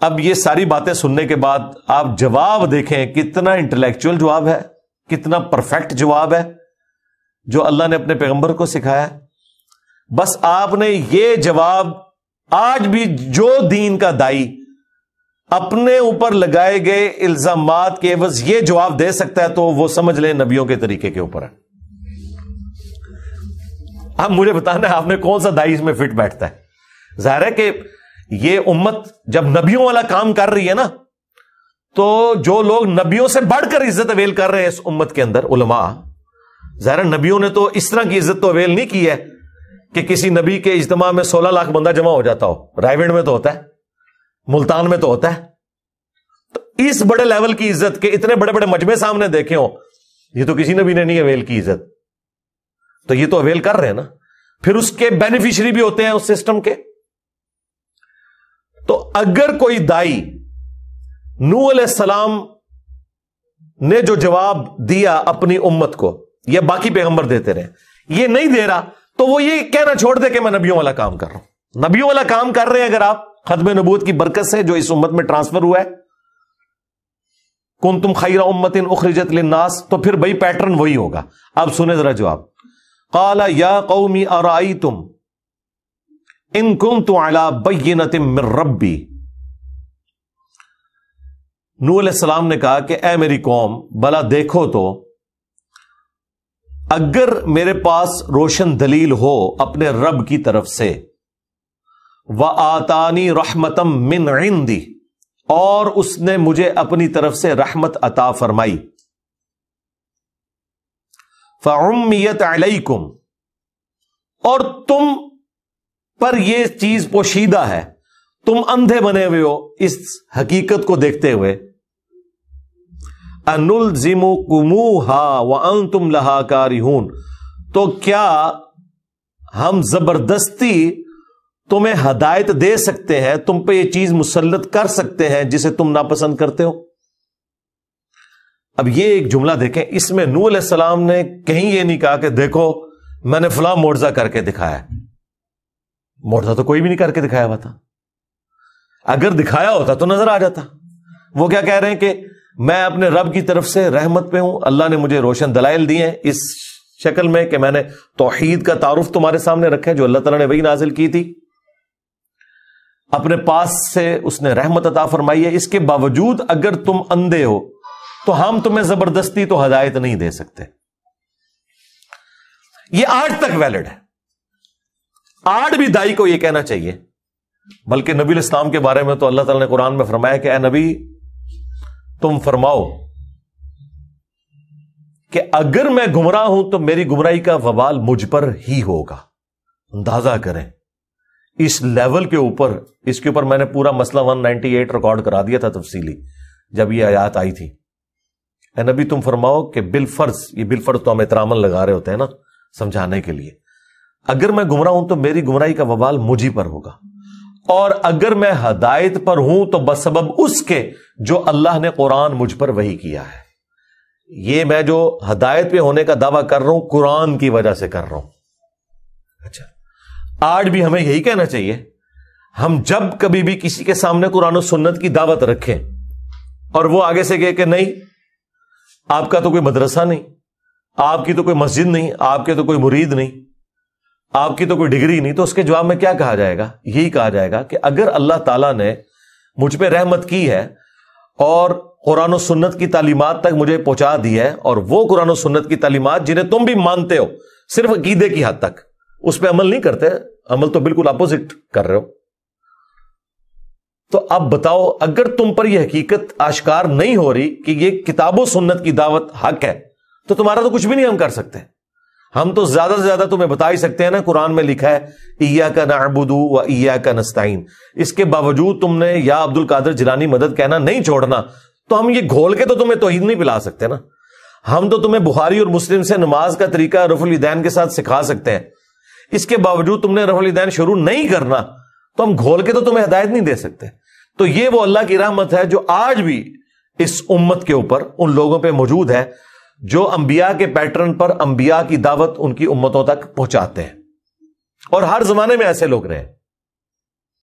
اب یہ ساری باتیں سننے کے بعد آپ جواب دیکھیں کتنا انٹلیکچوئل جواب ہے, کتنا پرفیکٹ جواب ہے جو اللہ نے اپنے پیغمبر کو سکھایا. بس آپ نے یہ جواب آج بھی جو دین کا دائی اپنے اوپر لگائے گئے الزامات کے عوض یہ جواب دے سکتا ہے تو وہ سمجھ لیں نبیوں کے طریقے کے اوپر ہے. اب مجھے بتانا ہے آپ نے کون سا دائی اس میں فٹ بیٹھتا ہے. ظاہر ہے کہ یہ امت جب نبیوں والا کام کر رہی ہے نا, تو جو لوگ نبیوں سے بڑھ کر عزت اویل کر رہے ہیں اس امت کے اندر, علماء, ظاہر نبیوں نے تو اس طرح کی عزت تو اویل نہیں کی ہے کہ کسی نبی کے اجتماع میں 16 لاکھ بندہ جمع ہو جاتا ہو. رائے میں تو ہوتا ہے, ملتان میں تو ہوتا ہے. تو اس بڑے لیول کی عزت کے اتنے بڑے بڑے مجمع سامنے دیکھے ہو, یہ تو کسی نبی نے نہیں اویل کی عزت. تو یہ تو اویل کر رہے ہیں نا, پھر اس کے بینیفیشری بھی ہوتے ہیں اس سسٹم کے. تو اگر کوئی دائی نوح علیہ السلام نے جو جواب دیا اپنی امت کو, یہ باقی پیغمبر دیتے رہے, یہ نہیں دے رہا تو وہ یہ کہنا چھوڑ دے کہ میں نبیوں والا کام کر رہا ہوں. نبیوں والا کام کر رہے ہیں اگر آپ ختم نبوت کی برکت سے جو اس امت میں ٹرانسفر ہوا ہے, کنتم خیر امۃ اخرجت للناس, تو پھر بھائی پیٹرن وہی ہوگا. اب سنیں ذرا جواب. قال یا قوم ارائیتم ان کنت علی بینۃ من ربی. نوح علیہ السلام نے کہا کہ اے میری قوم, بلا دیکھو تو اگر میرے پاس روشن دلیل ہو اپنے رب کی طرف سے, وآتانی رحمتا من عندی, اور اس نے مجھے اپنی طرف سے رحمت عطا فرمائی, فعمیت علیکم, اور تم پر یہ چیز پوشیدہ ہے, تم اندھے بنے ہوئے ہو اس حقیقت کو دیکھتے ہوئے, انلزمکموہا وانتم لہا کارہون, تو کیا ہم زبردستی تمہیں ہدایت دے سکتے ہیں, تم پہ یہ چیز مسلط کر سکتے ہیں جسے تم ناپسند کرتے ہو. اب یہ ایک جملہ دیکھیں, اس میں نوح علیہ السلام نے کہیں یہ نہیں کہا کہ دیکھو میں نے فلاں معجزہ کر کے دکھایا. معجزہ تو کوئی بھی نہیں کر کے دکھایا ہوا تھا. اگر دکھایا ہوتا تو نظر آ جاتا. وہ کیا کہہ رہے ہیں کہ میں اپنے رب کی طرف سے رحمت پہ ہوں, اللہ نے مجھے روشن دلائل دیے ہیں اس شکل میں کہ میں نے توحید کا تعارف تمہارے سامنے رکھا ہے جو اللہ تعالیٰ نے وہی نازل کی تھی, اپنے پاس سے اس نے رحمت عطا فرمائی ہے. اس کے باوجود اگر تم اندھے ہو تو ہم تمہیں زبردستی تو ہدایت نہیں دے سکتے. یہ آج تک ویلڈ ہے. آج بھی دائی کو یہ کہنا چاہیے. بلکہ نبی الاسلام کے بارے میں تو اللہ تعالیٰ نے قرآن میں فرمایا کہ اے نبی تم فرماؤ کہ اگر میں گمراہ ہوں تو میری گمراہی کا وبال مجھ پر ہی ہوگا. اندازہ کریں اس لیول کے اوپر, اس کے اوپر میں نے پورا مسئلہ 198 ریکارڈ کرا دیا تھا تفصیلی جب یہ آیات آئی تھی. اے نبی تم فرماؤ کہ بالفرض, یہ بالفرض تو ہم احتراماً لگا رہے ہوتے ہیں نا سمجھانے کے لیے, اگر میں گمراہ ہوں تو میری گمراہی کا وبال مجھ ہی پر ہوگا, اور اگر میں ہدایت پر ہوں تو بسبب اس کے جو اللہ نے قرآن مجھ پر وحی کیا ہے. یہ میں جو ہدایت پہ ہونے کا دعویٰ کر رہا ہوں قرآن کی وجہ سے کر رہا ہوں. اچھا, آج بھی ہمیں یہی کہنا چاہیے. ہم جب کبھی بھی کسی کے سامنے قرآن و سنت کی دعوت رکھیں اور وہ آگے سے کہے کہ نہیں آپ کا تو کوئی مدرسہ نہیں, آپ کی تو کوئی مسجد نہیں, آپ کے تو کوئی مرید نہیں, آپ کی تو کوئی ڈگری نہیں, تو اس کے جواب میں کیا کہا جائے گا؟ یہی کہا جائے گا کہ اگر اللہ تعالیٰ نے مجھ پہ رحمت کی ہے اور قرآن و سنت کی تعلیمات تک مجھے پہنچا دی ہے, اور وہ قرآن و سنت کی تعلیمات جنہیں تم بھی مانتے ہو صرف عقیدے کی حد تک, اس پہ عمل نہیں کرتے, عمل تو بالکل اپوزٹ کر رہے ہو, تو اب بتاؤ اگر تم پر یہ حقیقت آشکار نہیں ہو رہی کہ یہ کتاب و سنت کی دعوت حق ہے تو تمہارا تو کچھ بھی نہیں ہم کر سکتے. ہم تو زیادہ سے زیادہ تمہیں بتا ہی سکتے ہیں نا, قرآن میں لکھا ہے ایاک نعبد و ایاک نستعین. اس کے باوجود تم نے یا عبد القادر جیلانی مدد کہنا نہیں چھوڑنا, تو ہم یہ گھول کے تو تمہیں توحید نہیں پلا سکتے نا. ہم تو تمہیں بخاری اور مسلم سے نماز کا طریقہ رفع الیدین کے ساتھ سکھا سکتے ہیں. اس کے باوجود تم نے رفع الیدین شروع نہیں کرنا تو ہم گھول کے تو تمہیں ہدایت نہیں دے سکتے. تو یہ وہ اللہ کی رحمت ہے جو آج بھی اس امت کے اوپر ان لوگوں پہ موجود ہے جو انبیاء کے پیٹرن پر انبیاء کی دعوت ان کی امتوں تک پہنچاتے ہیں, اور ہر زمانے میں ایسے لوگ رہے.